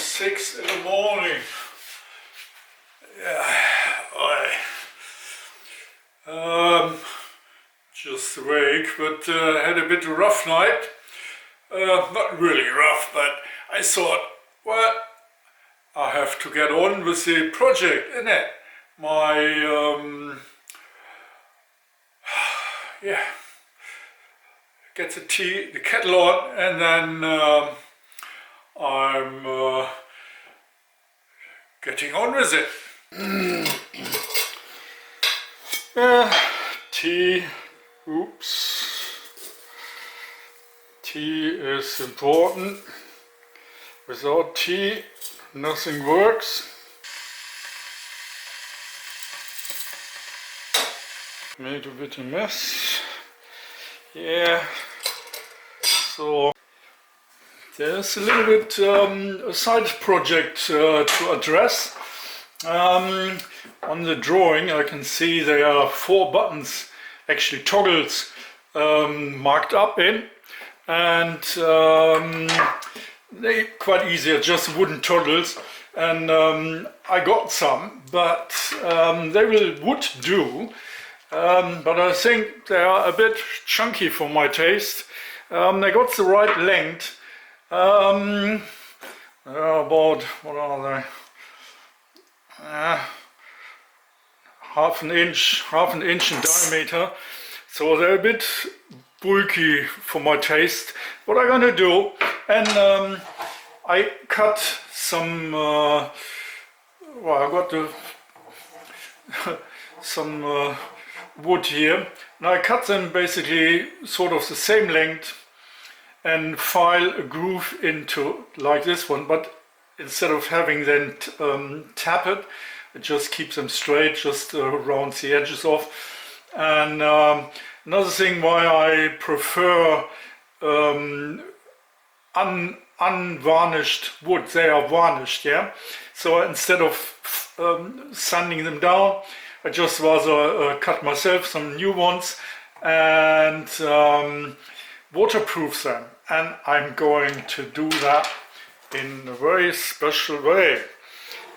6 in the morning. Yeah, just awake, but had a bit of a rough night. Not really rough, but I thought, well, I have to get on with the project, innit? My, yeah, get the kettle on, and then I'm getting on with it. Tea, oops. Tea is important. Without tea, nothing works. Made a bit of mess. Yeah. So there's a little bit a side project to address. On the drawing I can see there are 4 buttons, actually toggles, marked up in, and they quite easy, just wooden toggles, and I got some, but they would do, but I think they are a bit chunky for my taste. They got the right length. About, what are they? Half an inch in diameter, so they're a bit bulky for my taste. What I'm gonna do, and I cut some. Well, I got some wood here, and I cut them basically sort of the same length, and file a groove into like this one, but instead of having them tap it, it just keeps them straight, just rounds the edges off. And another thing why I prefer unvarnished wood, they are varnished, yeah. So instead of sanding them down, I just rather cut myself some new ones and waterproof them. And I'm going to do that in a very special way.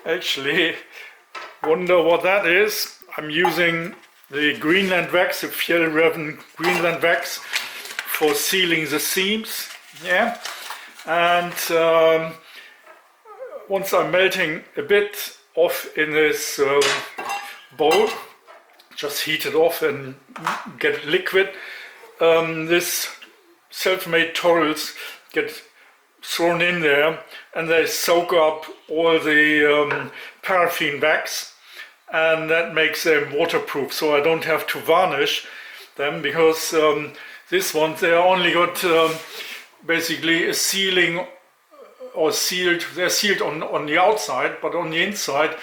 Actually, wonder what that is. I'm using the Greenland wax, the Fjellreven Greenland wax, for sealing the seams. Yeah, and once I'm melting a bit off in this bowl, just heat it off and get liquid. This self-made toggles get thrown in there, and they soak up all the paraffin wax, and that makes them waterproof, so I don't have to varnish them, because this one, they only got basically a sealing, or sealed, they're sealed on the outside, but on the inside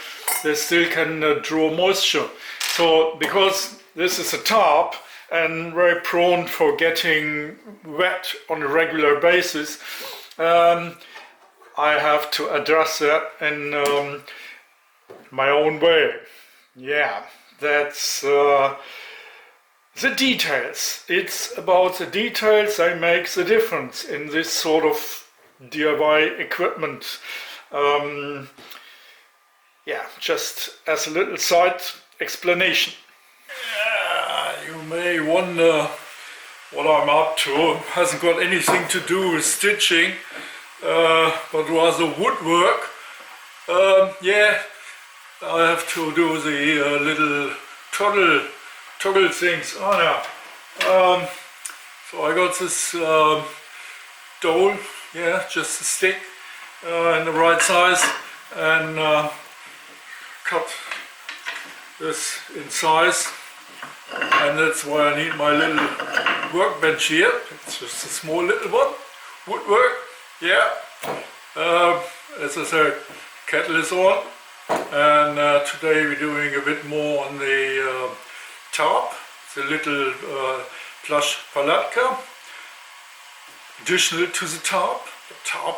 they still can draw moisture. So because this is a tarp and very prone for getting wet on a regular basis, I have to address that in my own way. Yeah, that's the details. It's about the details that make the difference in this sort of DIY equipment. Yeah, just as a little side explanation. Yeah, you may wonder what I'm up to. It hasn't got anything to do with stitching, but rather woodwork. Yeah, I have to do the little toggle things. Oh no. So I got this dowel, yeah, just a stick in the right size, and cut this in size, and that's why I need my little workbench here. It's just a small little one, woodwork, yeah. As I said, kettle is on, and today we're doing a bit more on the tarp, the little Plash-Palatka, additional to the tarp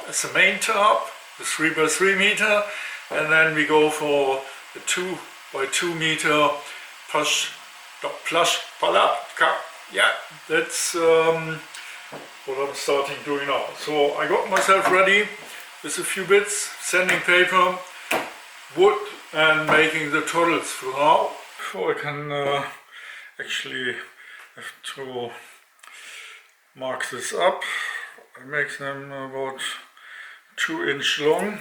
is the main tarp, the 3x3 meter, and then we go for the 2x2 meter Plash-Palatka. Yeah, that's what I'm starting doing now. So I got myself ready with a few bits, sanding paper, wood, and making the turtles for now. Before I can actually have to mark this up. I make them about 2 inch long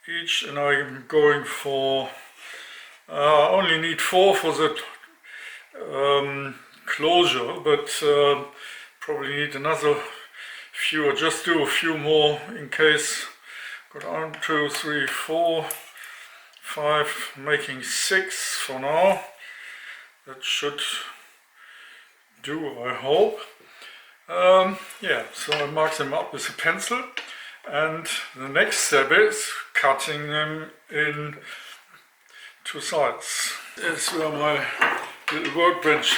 each, and I'm going for only need 4 for the closure, but probably need another few. I'll just do a few more in case. Got 1, 2, 3, 4, 5, making 6 for now. That should do, I hope. Yeah, so I mark them up with a pencil, and the next step is cutting them in 2 sides. That's where my little workbench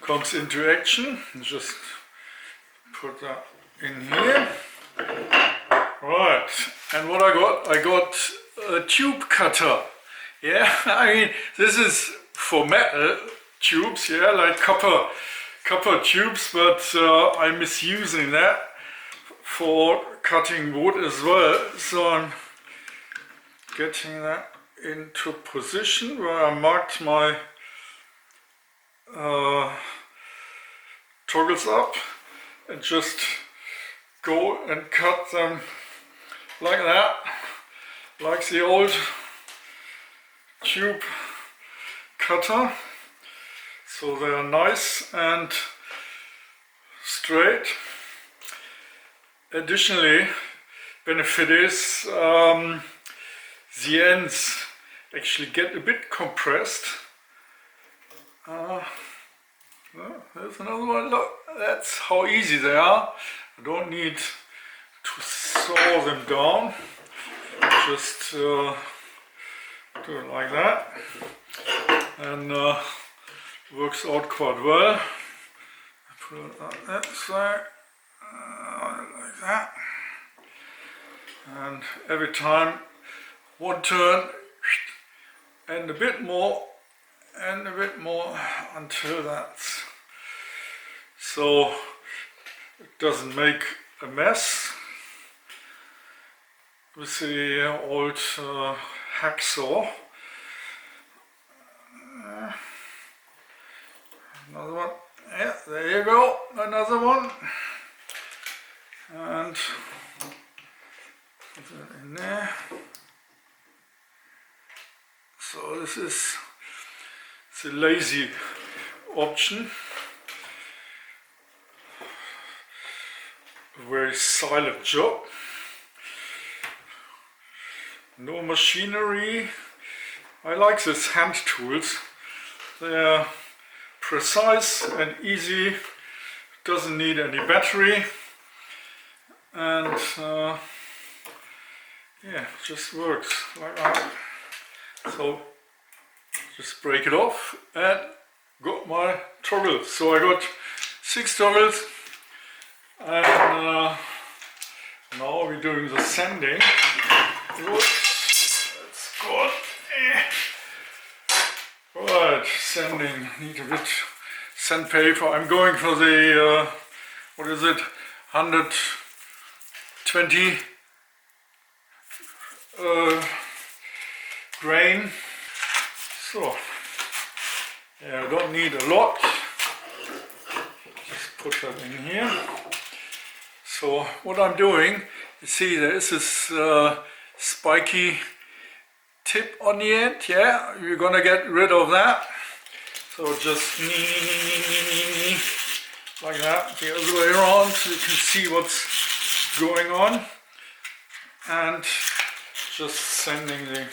comes into action. Just put that in here. Right, and what I got a tube cutter. Yeah, I mean, this is for metal tubes, yeah, like copper tubes, but I'm misusing that for cutting wood as well. So I'm getting that into position where I marked my toggles up, and just go and cut them like that, like the old tube cutter, so they are nice and straight. Additionally, benefit is the ends actually get a bit compressed. There's another one. Look, that's how easy they are. I don't need to saw them down. Just do it like that, and works out quite well. I put it on that side, like that, and every time one turn and a bit more and a bit more until that's so it doesn't make a mess. With the old hacksaw. Another one. Yeah, there you go. Another one. And put that in there. So this is the lazy option. A very silent job. No machinery. I like these hand tools. They are precise and easy. Doesn't need any battery. And yeah, just works like that. So just break it off and got my toggles. So I got 6 toggles, and now we're doing the sanding. Whoops, that's good. Right, sanding. Need a bit sandpaper. I'm going for the what is it? 120 grain. So yeah, I don't need a lot. Just put that in here. So what I'm doing, you see there is this spiky tip on the end. Yeah, you're gonna get rid of that. So just like that, the other way around, so you can see what's going on, and just sanding the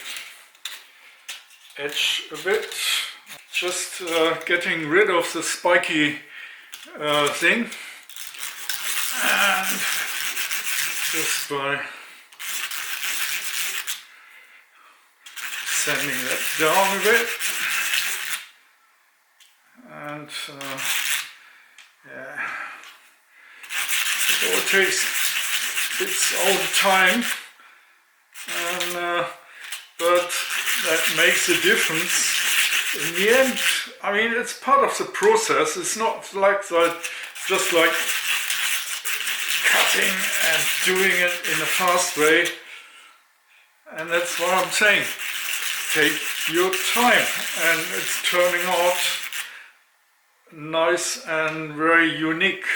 edge a bit, just getting rid of the spiky thing, and just by sanding that down a bit, and yeah, it all takes its own time, and but that makes a difference in the end. I mean, it's part of the process. It's not like that, just like cutting and doing it in a fast way. And that's what I'm saying. Take your time, and it's turning out nice and very unique.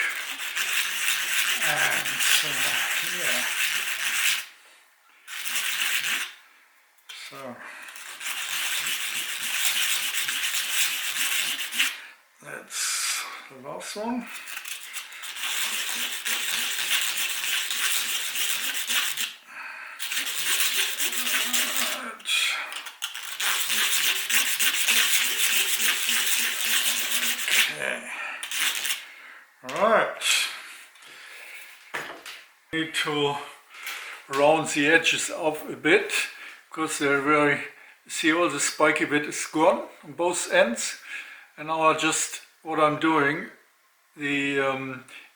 And yeah. So that's the last one. Okay. Right. Need to round the edges off a bit because they're very, see, all the spiky bit is gone on both ends, and now I just, what I'm doing, the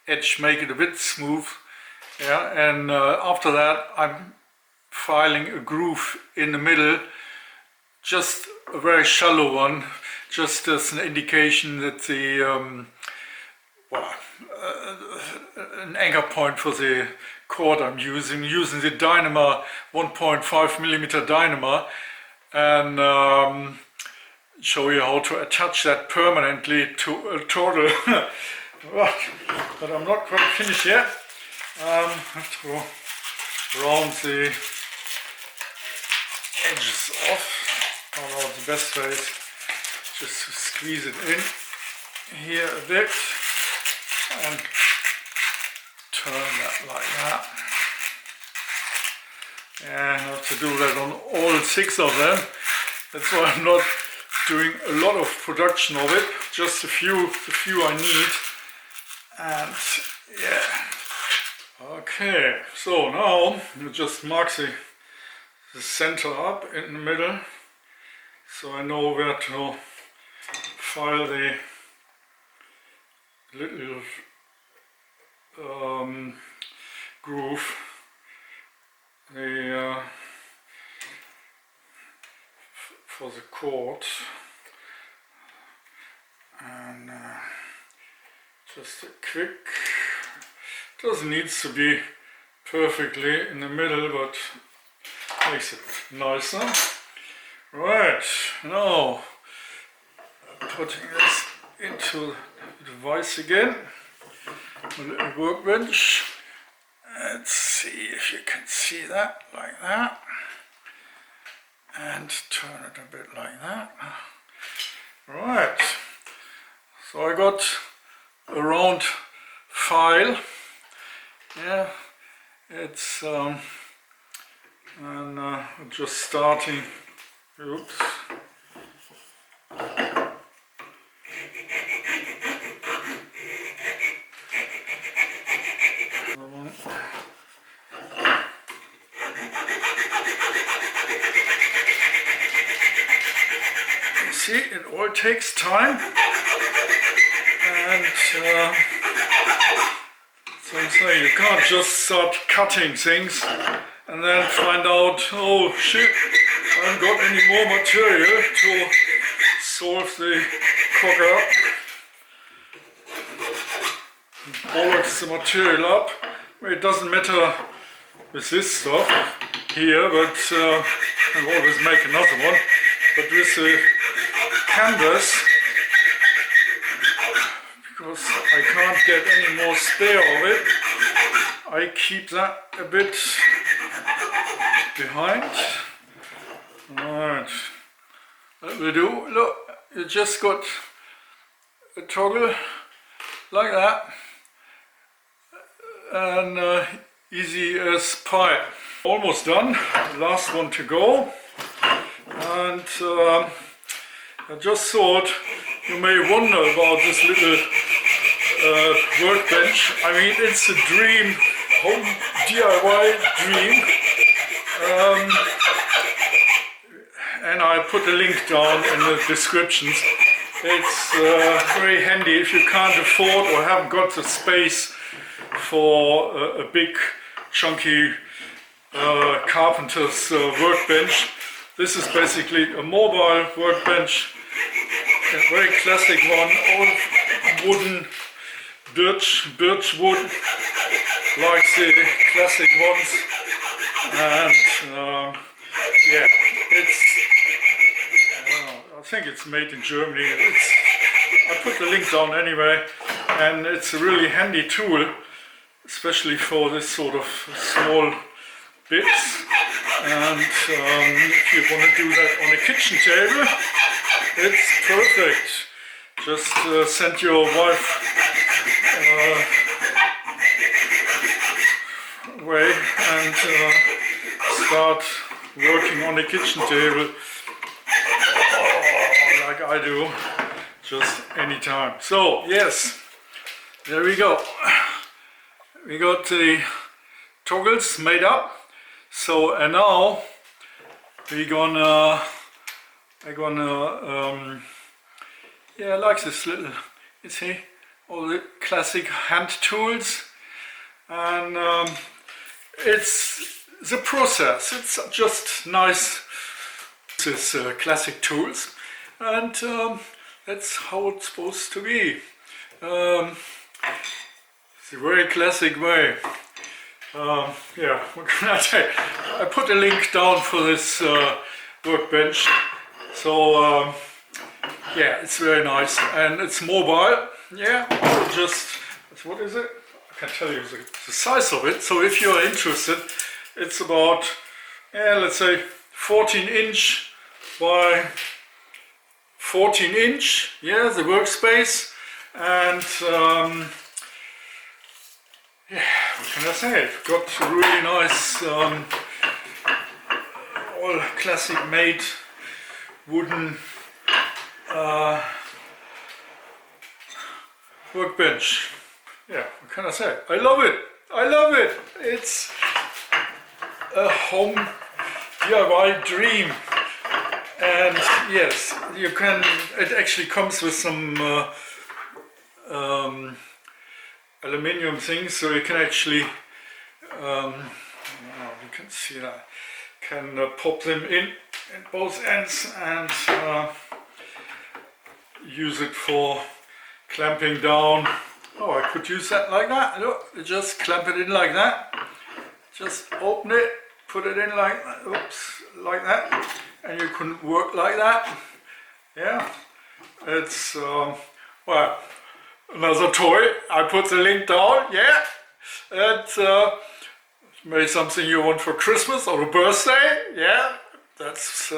edge, make it a bit smooth, yeah, and after that I'm filing a groove in the middle, just a very shallow one, just as an indication that the an anchor point for the cord I'm using the Dyneema 1.5mm Dyneema, and show you how to attach that permanently to a turtle. But I'm not quite finished yet. I have to round the edges off. I don't know, the best way is just to squeeze it in here a bit and turn that like that. And I have to do that on all 6 of them. That's why I'm not doing a lot of production of it, just the few I need. And yeah. Okay, so now you just mark the center up in the middle, so I know where to file the little groove, for the cord, and just a quick, doesn't need to be perfectly in the middle, but makes it nicer. Right, now putting this into the device again, a little workbench. Let's see if you can see that, like that, and turn it a bit like that. Right, so I got a round file. Yeah, it's and just starting. Oops. See, it all takes time, and so I'm saying you can't just start cutting things and then find out, oh shit, I haven't got any more material to solve the cocker. Bollocks the material up. It doesn't matter with this stuff here, but I'll always make another one. But with the canvas, because I can't get any more spare of it, I keep that a bit behind. Alright, that will do. Look, you just got a toggle like that, and easy as pie. Almost done, last one to go. And I just thought you may wonder about this little workbench. I mean, it's a dream, home DIY dream. And I put a link down in the descriptions. It's very handy if you can't afford or haven't got the space for a big chunky carpenter's workbench. This is basically a mobile workbench, a very classic one, all wooden, birch wood, like the classic ones, and yeah, it's I think it's made in Germany. I put the link down anyway, and it's a really handy tool, especially for this sort of small bits. And if you want to do that on a kitchen table, it's perfect. Just send your wife away and start working on the kitchen table like I do, just anytime. So yes, there we go. We got the toggles made up. So and now we're gonna yeah, I like this little, you see, all the classic hand tools, and it's the process. It's just nice, this classic tools, and that's how it's supposed to be. It's a very classic way. Yeah, what can I say? I put a link down for this workbench. So yeah, it's very nice, and it's mobile. Yeah, just what is it? I can tell you the size of it. So if you're interested, it's about, yeah, let's say 14" by 14". Yeah, the workspace, and yeah, what can I say? It's got a really nice, all classic made wooden workbench. Yeah, what can I say? I love it. I love it. It's a home DIY dream. And yes, you can. It actually comes with some aluminium things, so you can actually, you can see that, can pop them in at both ends and use it for clamping down. Oh, I could use that like that. Look, just clamp it in like that. Just open it, put it in like that. Oops, like that, and you can work like that. Yeah, it's well, another toy. I put the link down. Yeah, and maybe something you want for Christmas or a birthday. Yeah, that's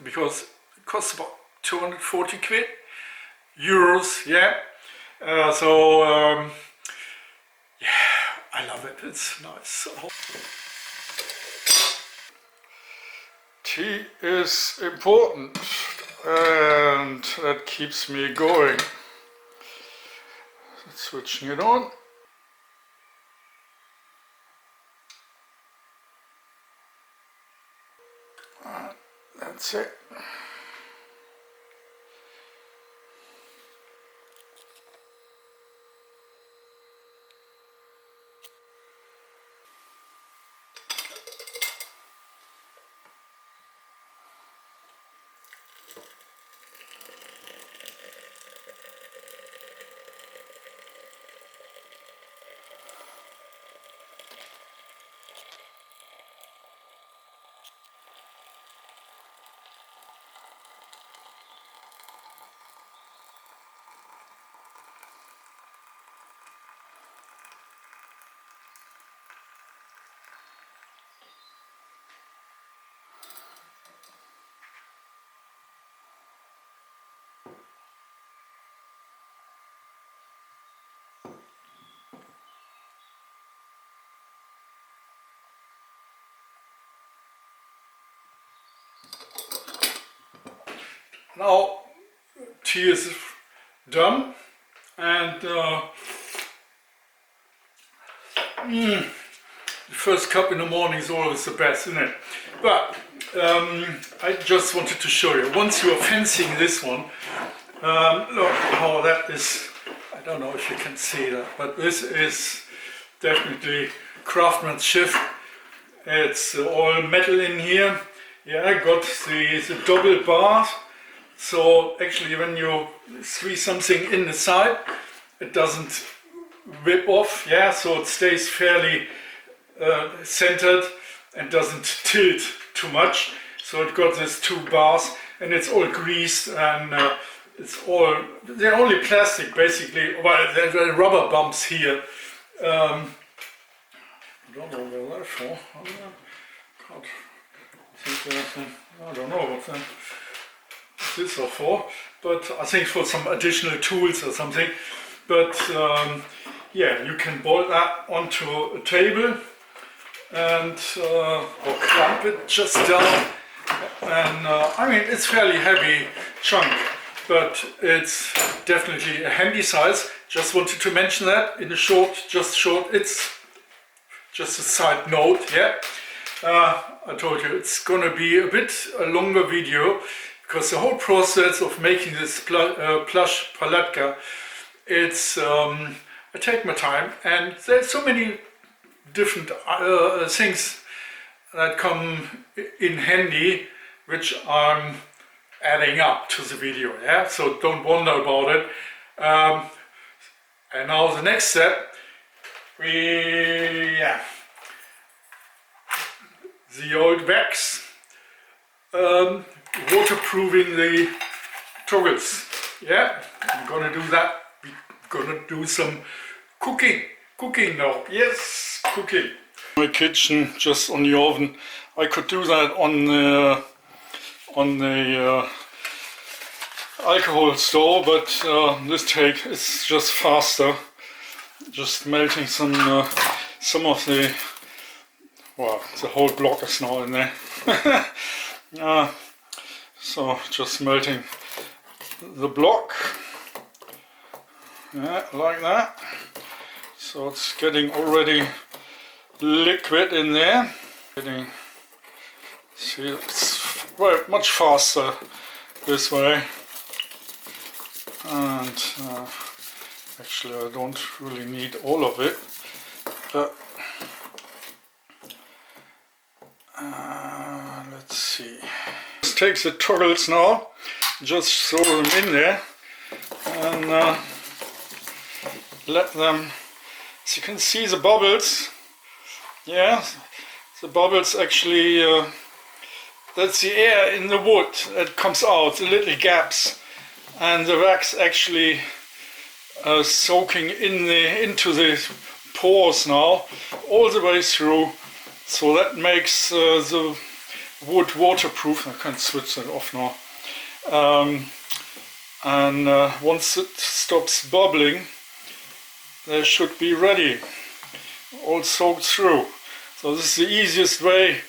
because it costs about 240 euros. Yeah. So yeah, I love it. It's nice. Tea is important, and that keeps me going. Switching it on. That's it. Now tea is done, and the first cup in the morning is always the best, isn't it? But I just wanted to show you, once you are fancying this one, look how that is. I don't know if you can see that, but this is definitely craftsmanship. It's all metal in here. Yeah, I got the double bar. So actually when you squeeze something in the side, it doesn't whip off, yeah, so it stays fairly centered and doesn't tilt too much. So it got these two bars and it's all greased and they're only plastic basically. Well, there are rubber bumps here. I don't know what they're for. I don't know what this are for, but I think for some additional tools or something. But yeah, you can bolt that onto a table and or clamp it just down. And I mean, it's fairly heavy chunk, but it's definitely a handy size. Just wanted to mention that in a short, it's just a side note, yeah. I told you it's gonna be a bit a longer video because the whole process of making this Plash-Palatka, it's I take my time and there's so many different things that come in handy which I'm adding up to the video, yeah, so don't wonder about it. And now the next step, the old wax, waterproofing the toggles. Yeah, I'm gonna do that. We're gonna do some cooking now. Yes, cooking. My kitchen, just on the oven. I could do that on the alcohol stove, but this take is just faster. Just melting some of the, well, the whole block is now in there. So just melting the block, yeah, like that. So it's getting already liquid in there. See, it's well, much faster this way. And actually I don't really need all of it, but let's see. Just take the toggles now, just throw them in there and let them, as you can see the bubbles, yeah, the bubbles actually, that's the air in the wood that comes out, the little gaps, and the wax actually soaking into the pores now, all the way through, so that makes the wood waterproof. I can switch that off now. And once it stops bubbling, they should be ready, all soaked through. So this is the easiest way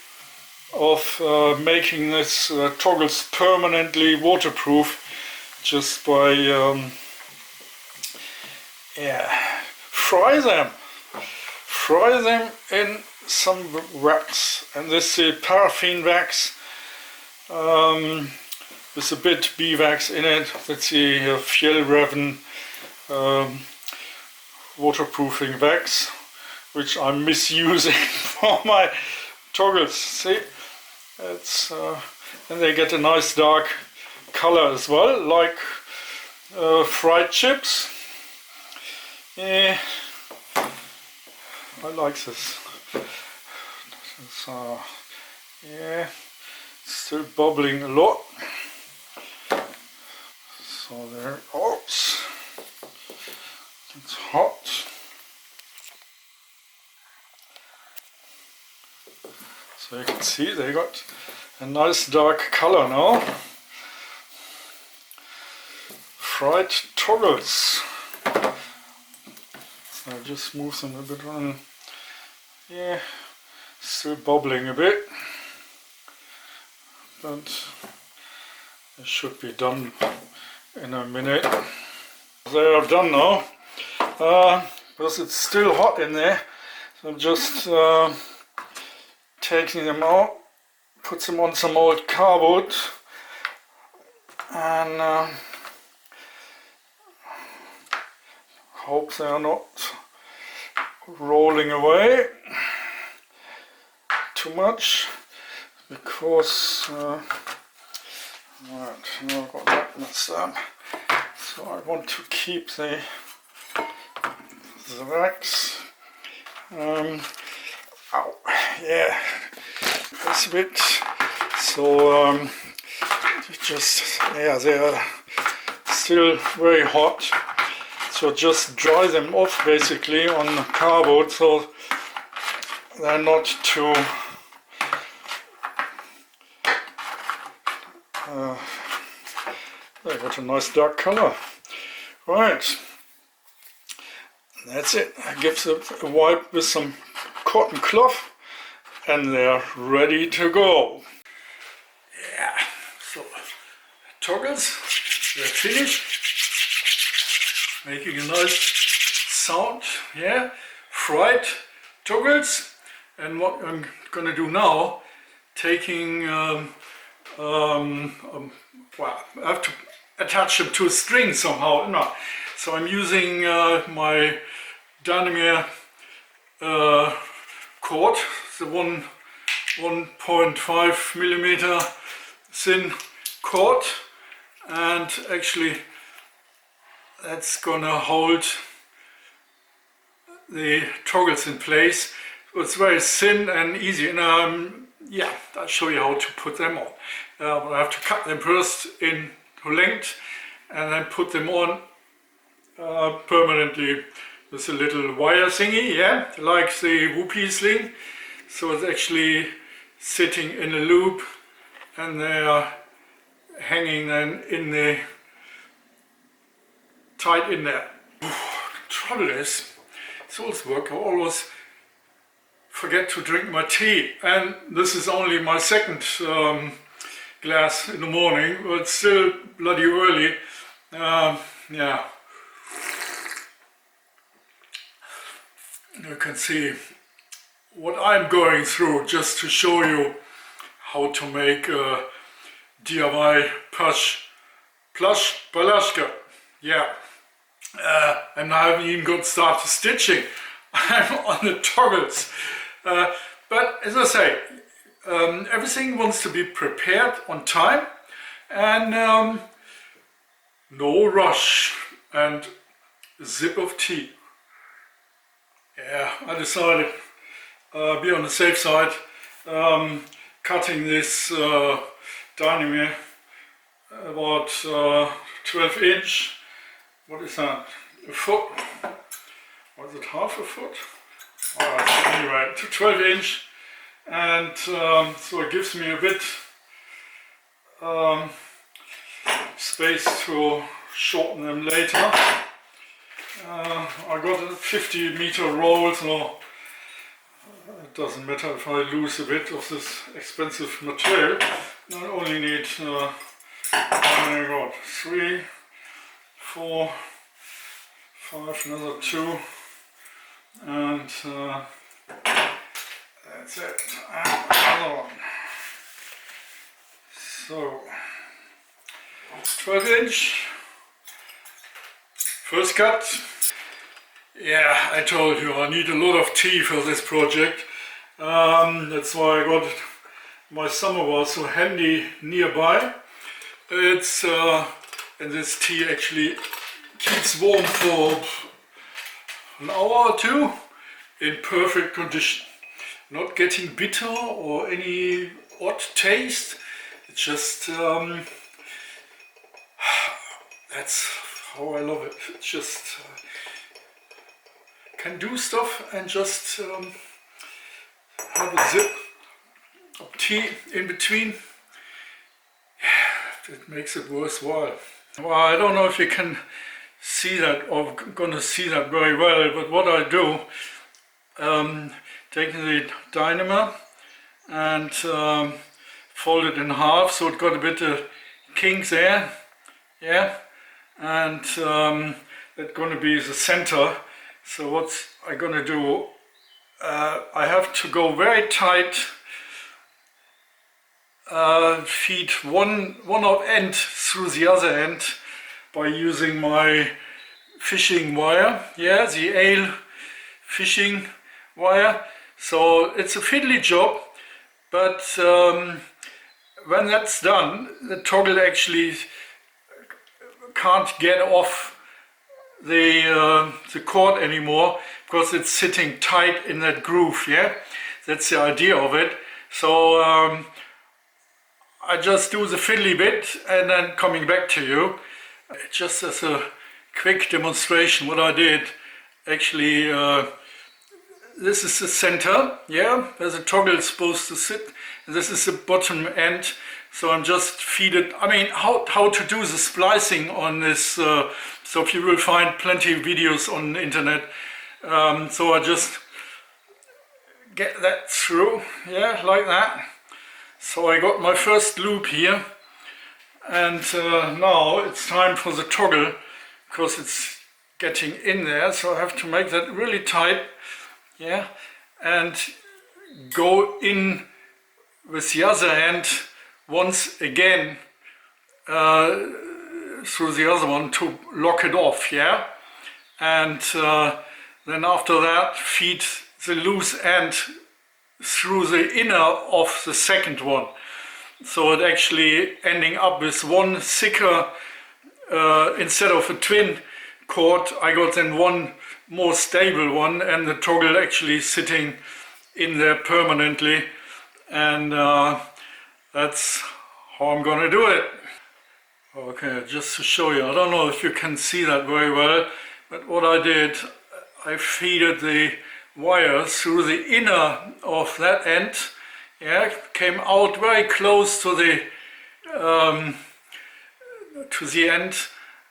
of making this toggles permanently waterproof, just by fry them in some wax, and this is paraffin wax with a bit beeswax in it. That's the Fjellreven waterproofing wax, which I'm misusing for my toggles. See, it's and they get a nice dark color as well, like fried chips. Yeah, I like this. So yeah, still bubbling a lot. So there, oops, it's hot. So you can see they got a nice dark color now. Fried toggles. So I just move them a bit on. Yeah, still bubbling a bit, but it should be done in a minute. They are done now, because it's still hot in there. So I'm just taking them out, put them on some old cardboard, and hope they are not rolling away too much, because right, now I've got that messed up. So I want to keep the the wax. Ow, yeah, that's a bit. So just, yeah, they are still very hot. So just dry them off basically on cardboard so they're not too they got a nice dark color. Right, that's it. I give it a wipe with some cotton cloth and they're ready to go. Yeah, so toggles, they're finished. Making a nice sound, yeah, fried toggles. And what I'm gonna do now, taking, well, I have to attach them to a string somehow. No. So I'm using my Dyneema cord, the 1.5 millimeter thin cord, and actually that's gonna hold the toggles in place. So it's very thin and easy, and yeah, I'll show you how to put them on. But I have to cut them first into length and then put them on permanently with a little wire thingy, yeah, like the whoopee sling. So it's actually sitting in a loop and they are hanging then in the tight in there. The trouble is, it's also work. I always forget to drink my tea, and this is only my second glass in the morning, but it's still bloody early. Yeah, you can see what I'm going through just to show you how to make a DIY Plash-Palatka. Yeah. And I haven't even got started stitching. I'm on the toggles. But as I say, everything wants to be prepared on time and no rush and a sip of tea. Yeah, I decided be on the safe side, cutting this Dyneema about 12 inch. What is that? A foot? Or is it half a foot? Alright, anyway, to 12 inch, and so it gives me a bit space to shorten them later. I got a 50-meter roll, so it doesn't matter if I lose a bit of this expensive material. I only need oh my God, 3, 4, 5, another 2, and that's it, and another one. So 12 inch, first cut. Yeah, I told you I need a lot of tea for this project. That's why I got my samovar so handy nearby. It's and this tea actually keeps warm for an hour or two in perfect condition. Not getting bitter or any odd taste. It's just that's how I love it. It's just can do stuff and just have a sip of tea in between. It makes it worthwhile. Well, I don't know if you can see that or gonna see that very well, but what I do, taking the Dyneema and fold it in half so it got a bit of kink there, yeah, and that's gonna be the center. So what I'm gonna do, I have to go very tight, feed one end through the other end by using my fishing wire, yeah, the ale fishing wire. So it's a fiddly job, but when that's done, the toggle actually can't get off the cord anymore because it's sitting tight in that groove. Yeah, that's the idea of it. So I just do the fiddly bit and then coming back to you. Just as a quick demonstration what I did, actually this is the center, yeah, where the toggle is supposed to sit, and this is the bottom end. So I'm just feed it, I mean how to do the splicing on this, so you will find plenty of videos on the internet. So I just get that through, yeah, like that. So I got my first loop here, and now it's time for the toggle because it's getting in there, so I have to make that really tight, yeah, and go in with the other end once again through the other one to lock it off, yeah, and then after that feed the loose end through the inner of the second one, so it actually ending up with one thicker, instead of a twin cord I got then one more stable one, and the toggle actually sitting in there permanently, and that's how I'm gonna do it. Okay, just to show you, I don't know if you can see that very well, but what I did, I feeded the wire through the inner of that end, yeah, came out very close to the end,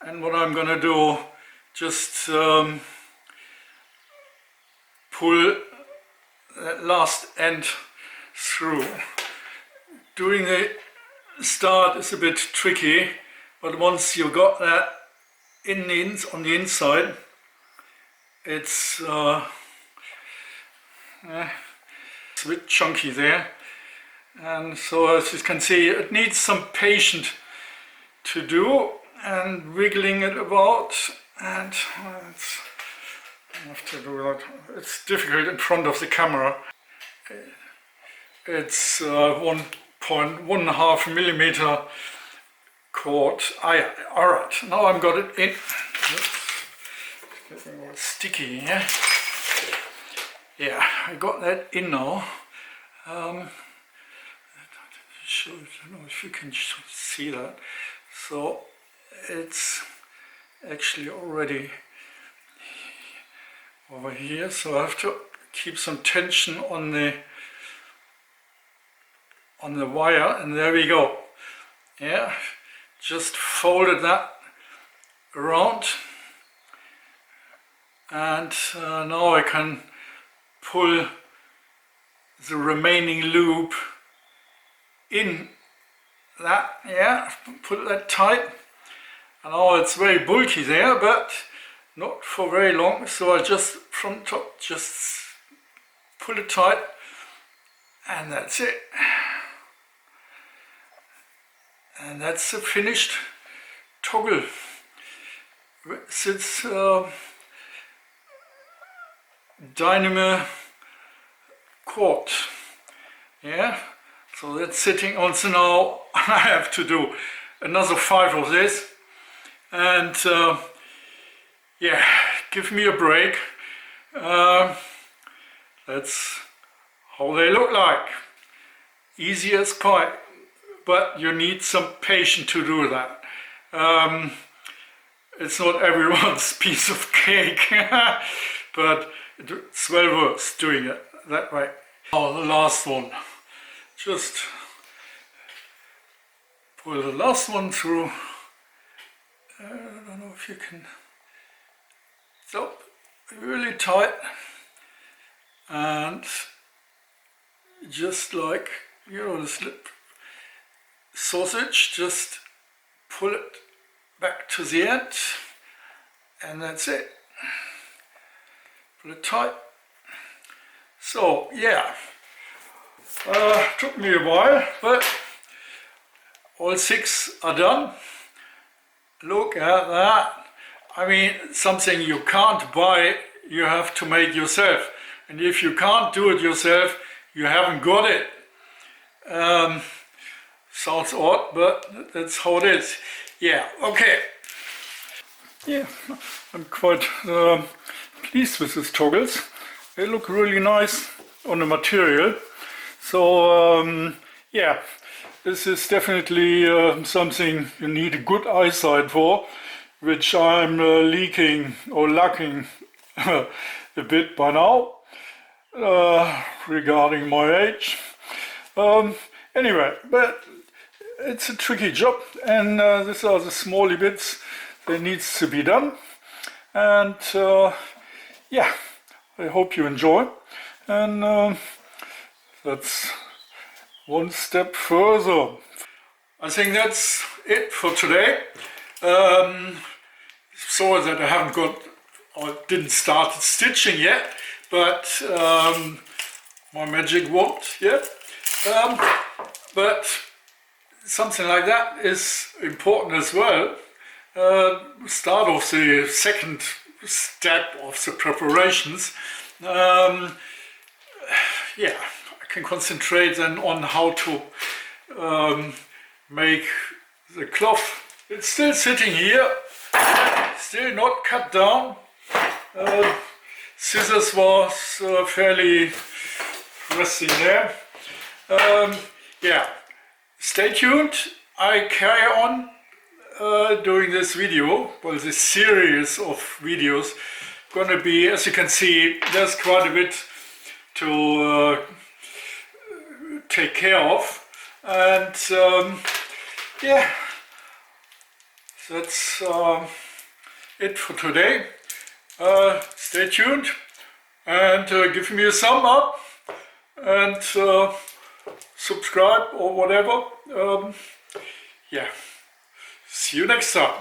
and what I'm gonna do, just pull that last end through. Doing the start is a bit tricky, but once you got that on the inside, it's it's a bit chunky there, and so as you can see it needs some patience to do and wiggling it about, and I have to do that. It's difficult in front of the camera. It's 1.5 millimeter cord. Alright, now I've got it in. It's getting all sticky here. Yeah, I got that in now. Show, I don't know if you can see that. So it's actually already over here, so I have to keep some tension on the wire, and there we go. Yeah, just folded that around, and now I can pull the remaining loop in that, yeah, put that tight, and now it's very bulky there, but not for very long, so I just from top just pull it tight, and that's it. And that's the finished toggle. It's Dyneema cord. Yeah, so that's sitting on. So now I have to do another 5 of this, and yeah, give me a break. That's how they look like. Easy as pie, but you need some patience to do that. It's not everyone's piece of cake, but it's well worth doing it that way. Now the last one. Just pull the last one through. I don't know if you can. So really tight, and just like, you know, the slip sausage, just pull it back to the end, and that's it. Pull it tight. So yeah, took me a while, but all 6 are done. Look at that. I mean, something you can't buy, you have to make yourself. And if you can't do it yourself, you haven't got it. Sounds odd, but that's how it is. Yeah, okay. yeah, I'm quite pleased with these toggles. They look really nice on the material. So yeah, this is definitely something you need a good eyesight for, which I'm leaking or lacking a bit by now, regarding my age. Anyway, but it's a tricky job, and these are the small bits that needs to be done. And yeah, I hope you enjoy. And that's one step further. I think that's it for today. Sorry that I haven't got or didn't start stitching yet, but my magic worked yet. But something like that is important as well. Start off the second step of the preparations. Yeah, I can concentrate then on how to make the cloth. It's still sitting here, still not cut down. Scissors was fairly resting there. Yeah, stay tuned. I carry on doing this video, well, this series of videos. Gonna be, as you can see, there's quite a bit to take care of, and yeah, that's it for today. Stay tuned and give me a thumb up and subscribe or whatever. Yeah, see you next time.